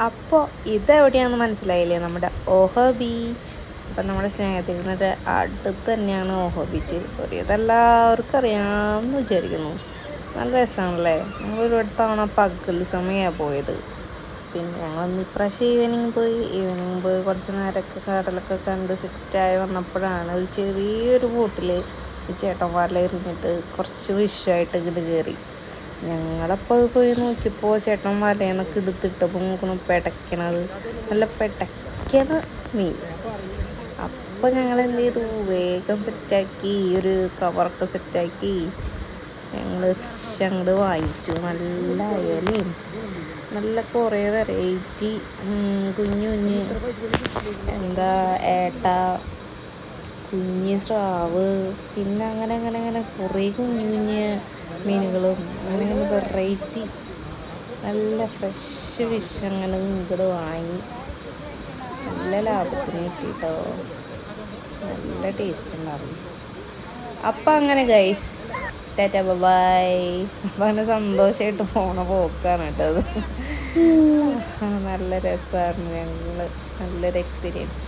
അപ്പോൾ ഇതെവിടെയാണെന്ന് മനസ്സിലായില്ലേ? നമ്മുടെ ഓഹോ ബീച്ച്. അപ്പം നമ്മുടെ സ്നേഹത്തിൻ്റെ അടുത്ത് തന്നെയാണ് ഓഹോ ബീച്ച്. ഇതെല്ലാവർക്കും അറിയാമെന്ന് വിചാരിക്കുന്നു. നല്ല രസമാണല്ലേ? ഞങ്ങളൊരു തവണ പകൽ സമയമാണ് പോയത്. പിന്നെ ഞങ്ങളൊന്ന് ഇപ്രാവശ്യം ഈവനിങ് പോയി കുറച്ച് നേരമൊക്കെ കടലൊക്കെ കണ്ട് സെറ്റായി വന്നപ്പോഴാണ് ഒരു ചെറിയൊരു ബോട്ടിൽ ചേട്ടന്മാരിൽ ഇരുന്നിട്ട് കുറച്ച് വിഷയമായിട്ട് ഇങ്ങോട്ട് കയറി. ഞങ്ങളപ്പോൾ പോയി നോക്കിയപ്പോൾ ചേട്ടൻ വലയെന്നൊക്കെ എടുത്തിട്ടപ്പോൾ നോക്കണം പെടയ്ക്കണത്, നല്ല പെടയ്ക്കണ മീൻ. അപ്പോൾ ഞങ്ങൾ എന്ത് ചെയ്തു, വേഗം സെറ്റാക്കി ഒരു കവറൊക്കെ സെറ്റാക്കി ഞങ്ങൾ ഫിഷ് അങ്ങോട്ട് വാങ്ങിച്ചു. നല്ല അയലയും നല്ല കുറേ വെറൈറ്റി കുഞ്ഞ് എന്താ ഏട്ട, കുഞ്ഞ് സ്രാവ്, പിന്നെ അങ്ങനെ കുറേ കുഞ്ഞ് മീനുകളും അങ്ങനെ വെറൈറ്റി നല്ല ഫ്രഷ് ഫിഷ് അങ്ങനെ ഇങ്ങോട്ട് വാങ്ങി. നല്ല ലാഭത്തിന് കിട്ടിയിട്ടോ, നല്ല ടേസ്റ്റ് ഉണ്ടാവും. അപ്പം അങ്ങനെ ഗൈസ്, ടാറ്റാ ബൈ. അപ്പം അങ്ങനെ സന്തോഷമായിട്ട് പോണ പോക്കാണ് കേട്ടോ അത്. നല്ല രസമായിരുന്നു. നല്ലൊരു എക്സ്പീരിയൻസ്.